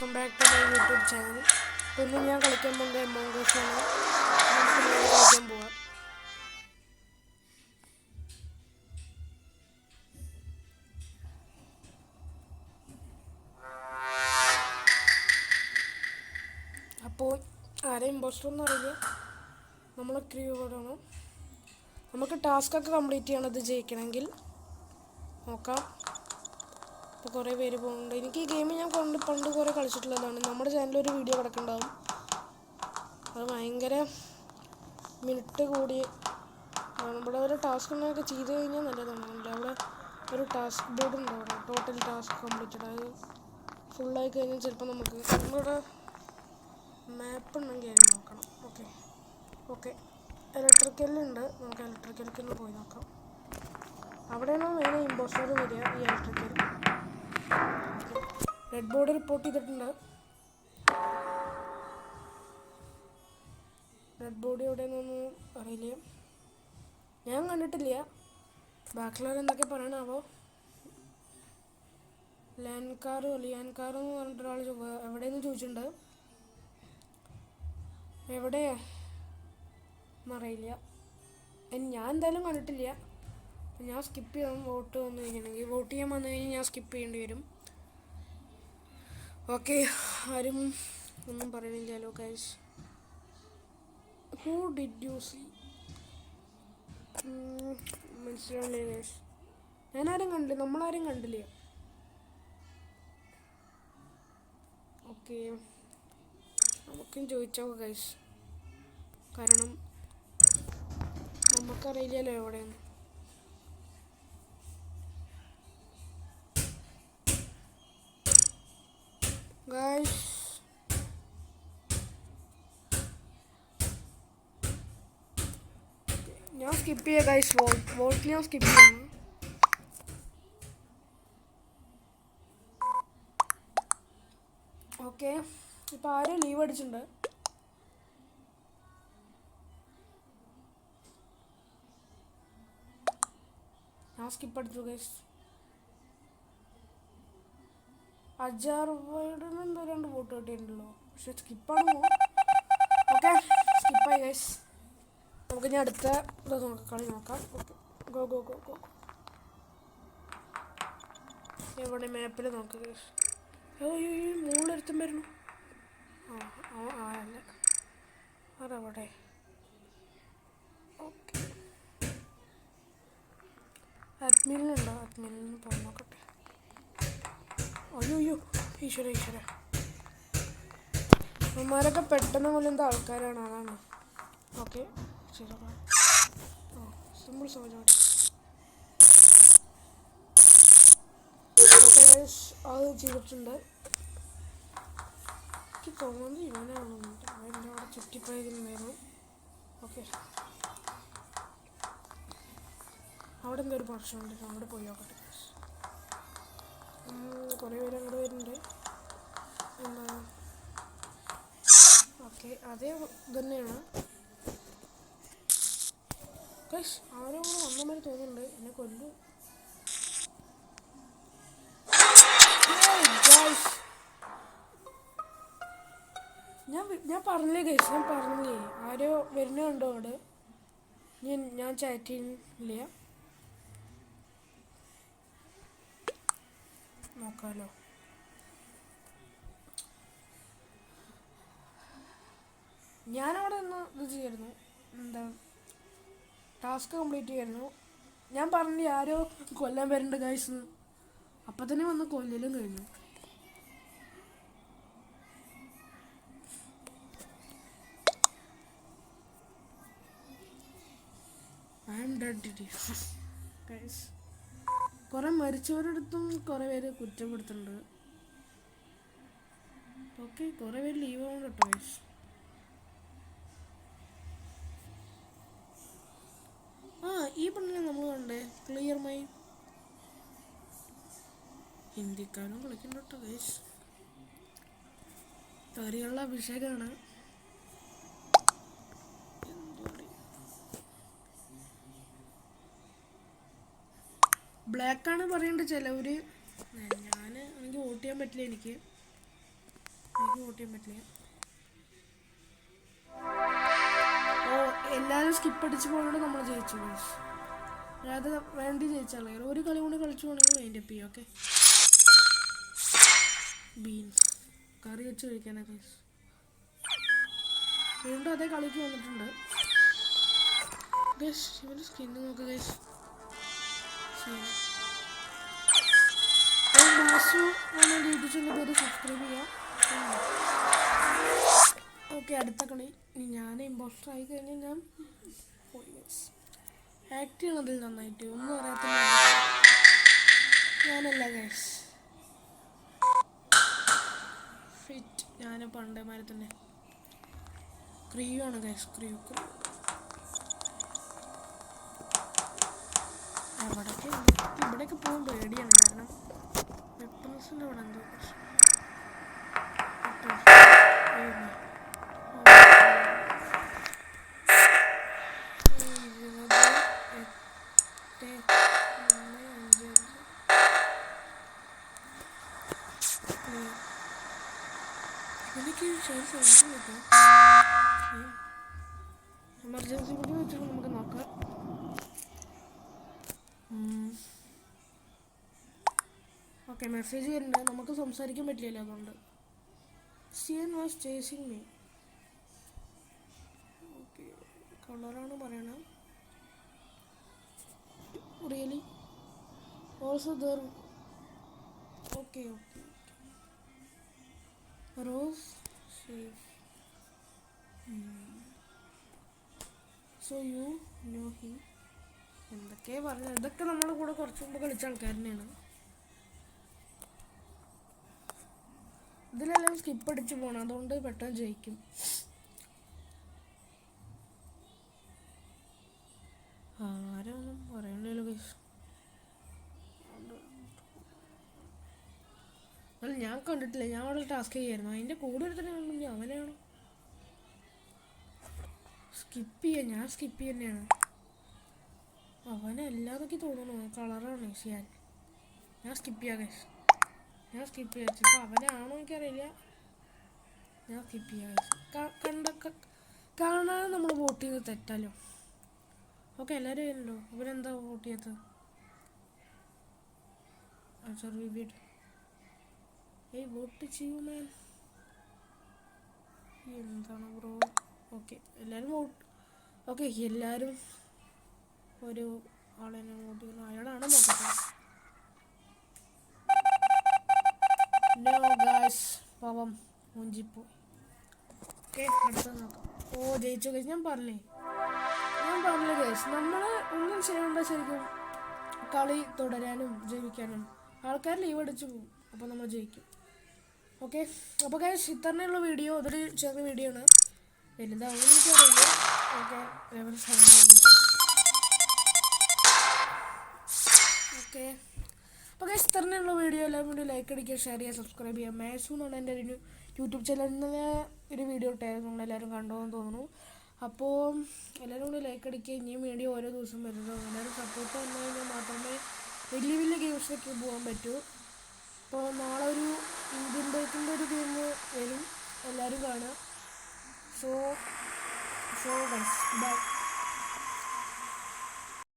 Welcome back to my YouTube channel. ഇന്ന് ഞാൻ കളിക്കാൻ പോകുന്നത് അമോങ് അസ് ആണ്. നമുക്ക് കളിക്കാൻ പോവാം. അപ്പോൾ ആരെയും ഇമ്പോസ്റ്റർ ഒന്നും അറിയില്ല, നമ്മൾ ക്രിയൂ ആണ്. നമുക്ക് ടാസ്കൊക്കെ കംപ്ലീറ്റ് ചെയ്യണം ഇത് ജയിക്കണമെങ്കിൽ. നോക്കാം. ഇപ്പോൾ കുറേ പേര് പോകുന്നുണ്ട്. എനിക്ക് ഈ ഗെയിം ഞാൻ പണ്ട് കുറേ കളിച്ചിട്ടുള്ളതാണ്. നമ്മുടെ ചാനലിലൊരു വീഡിയോ കിടക്കുന്നുണ്ടാവും. അത് ഭയങ്കര മിനിറ്റ് കൂടി ഇവിടെ ഒരു ടാസ്ക് ഒക്കെ ചെയ്ത് കഴിഞ്ഞാൽ നല്ലതാണ്. അവിടെ ഒരു ടാസ്ക് ബോർഡ് ഉണ്ടാവും, ടോട്ടൽ ടാസ്ക് കംപ്ലീറ്റഡ്. അത് ഫുള്ളായി കഴിഞ്ഞാൽ ചിലപ്പോൾ നമ്മളിവിടെ മാപ്പ് ഉണ്ടെങ്കിൽ അത് നോക്കണം. ഓക്കെ ഇലക്ട്രിക്കലുണ്ട്. നമുക്ക് ഇലക്ട്രിക്കലിൽ പോയി നോക്കാം. അവിടെയാണ് മെയിൻ ഇമ്പോസ്റ്റർ വരിക, ഈ ഇലക്ട്രിക്കൽ. റെഡ് ബോർഡ് റിപ്പോർട്ട് ചെയ്തിട്ടുണ്ട്. റെഡ് ബോർഡ് എവിടെയെന്നൊന്നും അറിയില്ല, ഞാൻ കണ്ടിട്ടില്ല. ബാക്കിയുള്ളവർ എന്തൊക്കെ പറയണാവോ. ലിയാൻ കാർ എന്ന് പറഞ്ഞിട്ടൊരാൾ എവിടെയെന്ന് ചോദിച്ചിട്ടുണ്ട്. എവിടെ എന്നറിയില്ല. ഞാൻ എന്തായാലും കണ്ടിട്ടില്ല. ഞാൻ സ്കിപ്പ് ചെയ്യണം. വോട്ട് വന്നു കഴിഞ്ഞിട്ടുണ്ടെങ്കിൽ വോട്ട് ചെയ്യാൻ വന്നു കഴിഞ്ഞാൽ ഞാൻ സ്കിപ്പ് ചെയ്യേണ്ടി വരും. ഓക്കെ, ആരും ഒന്നും പറയുന്നില്ലല്ലോ guys. Who did you see? മനസ്സിലാവില്ലേ ഗൈസ്? ഞാനാരും കണ്ടില്ല, നമ്മളാരും കണ്ടില്ല. ഓക്കെ, നമുക്കും ചോദിച്ചോ ഗൈസ്, കാരണം നമുക്കറിയില്ലല്ലോ എവിടെയാണ്. ഗൈസ് ഞാൻ സ്കിപ്പ് ചെയ്യാം ഗൈസ്. വോട്ടിൽ ഞാൻ സ്കിപ്പ് ചെയ്യണം. ഓക്കെ, ഇപ്പം ആരും ലീവ് അടിച്ചിട്ടുണ്ട്. ഞാൻ സ്കിപ്പ് അടിച്ചു ഗൈസ്. അജാർവയുടെ എന്തോ 2 വോട്ട് കിട്ടിയിട്ടുണ്ടല്ലോ, പക്ഷെ സ്കിപ്പാണ്. Okay, സ്കിപ്പായി guys. നമുക്ക് ഇനി അടുത്ത കളി നോക്കാം. Okay, go go go go. എവിടെ മാപ്പിൽ നോക്കാം ഗൈസ്. മുകളിലെടുത്തും വരുന്നു. അല്ല അതവിടെ. ഓക്കെ, അഡ്മിനിലുണ്ടോ? അഡ്മിനിൽ പോയി നോക്കട്ടെ. അയ്യോ ഈശ്വര അവന്മാരൊക്കെ പെട്ടെന്ന് കൊല്ലുന്ന ആൾക്കാരാണ്, അതാണ്. ഓക്കെ, ശരി. സിമ്പിൾ സോജോടെ. ഓക്കെ ഗൈസ്, അത് ചെയ്തിട്ടുണ്ട്. എനിക്ക് തോന്നുന്നത് ഇവനാണ് എൻ്റെ അവിടെ ചുറ്റിപ്പോയിരുന്നായിരുന്നു. ഓക്കെ, അവിടെ എന്തൊരു പ്രശ്നമുണ്ട്, അവിടെ പോയി നോക്കട്ടെ ഗൈസ്. കുറേ പേര് അങ്ങോട്ട് വരുന്നുണ്ട്. എന്താ? ഓക്കെ, അതേ തന്നെയാണ് ഗൈസ്. ആരോ കൂടെ വന്ന മാതിരി തോന്നുന്നുണ്ട്, എന്നെ കൊല്ലു. ഞാൻ പറഞ്ഞില്ലേ ഗൈസ്, ഞാൻ പറഞ്ഞില്ലേ ആരോ വരുന്നുണ്ടോ അവിടെ. ഞാൻ ചാറ്റ് ചെയ്യുന്നില്ല, നോക്കാമല്ലോ. ഞാനവിടെ നിന്ന് ഇത് ചെയ്യായിരുന്നു, എന്താ ടാസ്ക് കംപ്ലീറ്റ് ചെയ്യായിരുന്നു. ഞാൻ പറഞ്ഞില്ലേ ആരോ കൊല്ലാൻ വരുന്നുണ്ട് ഗൈസ്, അപ്പം തന്നെ വന്ന് കൊല്ലലും കഴിഞ്ഞു. I am dead guys. കുറേ മരിച്ചവരടുത്തും കുറേ പേര് കുറ്റപ്പെടുത്തുന്നുണ്ട്. ഓക്കെ, കുറേ പേര് ലീവ് ആവുന്നുണ്ട് കേട്ടോ ഗൈസ്. ഈ പെണ്ണിനെ നമ്മൾ കണ്ടേ, ക്ലിയർ മൈ. ഹിന്ദിക്കാരും കളിക്കുന്നുണ്ട് കേട്ടോ ഗൈസ്. തെറിയുള്ള അഭിഷേകമാണ്. ബ്ലാക്കാണ് പറയേണ്ടത് ചിലവർ. ഞാൻ എനിക്ക് വോട്ട് ചെയ്യാൻ പറ്റില്ല. എനിക്ക് എനിക്ക് വോട്ട് ചെയ്യാൻ പറ്റില്ല. ഓ, എല്ലാവരും സ്കിപ്പ് അടിച്ച് പോകുന്നത് നമ്മൾ ജയിച്ചു ഗൈസ്. അതായത് വേണ്ടി ജയിച്ചാലേ ഒരു കളി കൂടി കളിച്ചു പോകണമെങ്കിൽ വൈൻഡ് അപ്പ് ചെയ്യാം. ഓക്കെ, ബീൻസ് കറി വെച്ച് കഴിക്കാനാ ഗൈസ്. വീണ്ടും അതേ കളിക്ക് വന്നിട്ടുണ്ട് ഗൈസ്. ഇവൻ്റെ സ്കിന്ന് നോക്ക് ഗൈസ്. മാസു ആണ് യൂട്യൂബിൻ്റെ പേര്, സബ്സ്ക്രൈബ് ചെയ്യാം. ഓക്കെ, അടുത്ത കളി. ഞാൻ ഇമ്പോസ്റ്റർ ആയി കഴിഞ്ഞാൽ ഞാൻ പോയി ഗൈസ്. ആക്ട് ചെയ്യണതിൽ നന്നായിട്ട് ഒന്നും അറിയാത്ത ഞാനല്ല ഗൈസ്. ഫിറ്റ് ഞാൻ പണ്ടേമാരെ തന്നെ. ക്രിയു ആണ് ഗൈസ്. ക്രിയു ഇവിടെയൊക്കെ പോകാൻ പേടിയാണ്. കാരണം വെപ്പൺസിൻ്റെ അവിടെ എന്തോ എനിക്ക് ചാൻസ് കിട്ടും. എമർജൻസി ബുക്ക് വെച്ചിട്ട് നമുക്ക് നോക്കാം. ഓക്കെ, മെസ്സേജ് വരുന്നുണ്ട്. നമുക്ക് സംസാരിക്കാൻ പറ്റില്ലല്ലോ, അതുകൊണ്ട്. Zion was chasing me. Okay, കളറാണ് പറയണത്. Really also there. Okay rose safe. So you know he. എന്തൊക്കെയാ പറഞ്ഞത്? ഇതൊക്കെ നമ്മുടെ കൂടെ കുറച്ച് മുമ്പ് കളിച്ച ആൾക്കാർ തന്നെയാണ്. ഇതിലെല്ലാം സ്കിപ്പ് അടിച്ച് പോകണം, അതുകൊണ്ട് പെട്ടെന്ന് ജയിക്കും. ആരൊന്നും പറയണ്ടല്ലോ ഗൈസ്. അല്ല, ഞാൻ കണ്ടിട്ടില്ല. ഞാൻ അവിടെ ടാസ്ക് ചെയ്യായിരുന്നു. അതിൻ്റെ കൂടെ എടുത്തിട്ട് അവനെയാണ് സ്കിപ്പ് ചെയ്യുക. ഞാൻ സ്കിപ്പ് ചെയ്യുന്നതാണ്. അവനല്ലാതൊക്കെ തോന്നുന്നു. കളറാണ് ചെയ്യാൻ. ഞാൻ സ്കിപ്പ് ചെയ്യാം ഗൈസ്. ഞാൻ സ്കിപ്പ് ചെയ്യാം. ഇപ്പോൾ അവനാണോ എനിക്കറിയില്ല. ഞാൻ സ്കിപ്പ് ചെയ്യാം ഗൈസ്. കാണാതെ നമ്മൾ വോട്ട് ചെയ്ത് തെറ്റാലോ. ഓക്കെ, എല്ലാവരും വരുന്നുണ്ടോ? ഇവരെന്താ വോട്ട് ചെയ്യാത്തത്? വോട്ട് ചെയ്യൂ മാൻ. എന്താണ് ബ്രോ? ഓക്കെ, എല്ലാവരും വോട്ട്. ഓക്കെ, എല്ലാവരും ഒരു ആളെന്നെ വോട്ട് ചെയ്യുന്നു. അയാളാണ് നോക്കട്ടെ. നോ ഗൈസ്, പാവം മുഞ്ചിപ്പോ. ഓക്കെ, അടുത്ത നോക്കാം. ഓ, ജയിച്ചു ഗൈസ്. ഞാൻ പറഞ്ഞില്ലേ ഗൈസ്, നമ്മൾ ഒന്നും ചെയ്യേണ്ട. ശരിക്കും കളി തുടരാനും ജയിക്കാനും. ആൾക്കാർ ലീവ് അടിച്ചു പോകും, അപ്പോൾ നമ്മൾ ജയിക്കും. ഓക്കെ, അപ്പോൾ ഗൈസ് ഇത്രയുള്ള വീഡിയോ. അതൊരു ചെറിയ വീഡിയോ ആണ്. വലുതാവും എനിക്കറിയില്ല. ഓക്കെ, ഓക്കെ, അപ്പോൾ ഗൈസ് ഇത്രയുള്ള വീഡിയോ. എല്ലാവരും കൂടി ലൈക്ക് അടിക്കുക, ഷെയർ ചെയ്യുക, സബ്സ്ക്രൈബ് ചെയ്യുക. മാസു എന്നാണ് എൻ്റെ ഒരു യൂട്യൂബ് ചാനലിൽ ഒരു വീഡിയോ ഇട്ടായിരുന്നു. നമ്മളെല്ലാവരും കണ്ടോന്ന് തോന്നുന്നു. അപ്പോൾ എല്ലാവരും കൂടി ലൈക്ക് അടിക്കുക. ഇനിയും വീഡിയോ ഓരോ ദിവസം വരുന്നത്. എല്ലാവരും സപ്പോർട്ട് വന്നു കഴിഞ്ഞാൽ മാത്രമേ വലിയ വലിയ ഗെയിംസിലേക്ക് പോകാൻ പറ്റൂ. അപ്പോൾ നാളെ ഒരു ഇന്ത്യൻ ബൈക്കിൻ്റെ ഒരു ഗെയിം വരും. എല്ലാവരും കാണുക. So guys bye.